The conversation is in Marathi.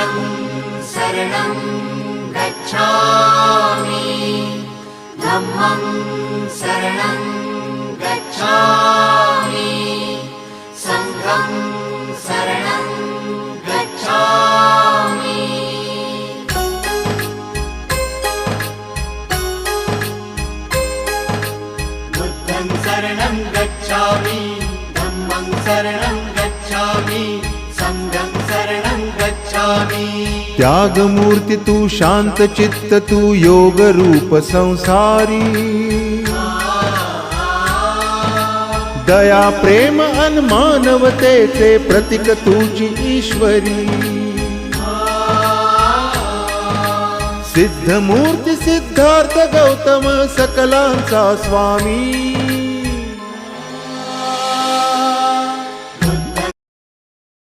बुद्धं शरणं गच्छामि धम्मं शरणं गच्छामि संघं शरणं गच्छामि बुद्धं शरणं गच्छामि धम्मं शरणं गच्छामि संघं शरणं गच्छामि। त्यागमूर्ती तू शांत चित्त तू योग रूप संसारी दया प्रेम अन मानवतेचे प्रतीक तुझी ईश्वरी सिद्धमूर्ती सिद्धार्थ गौतम सकलांचा स्वामी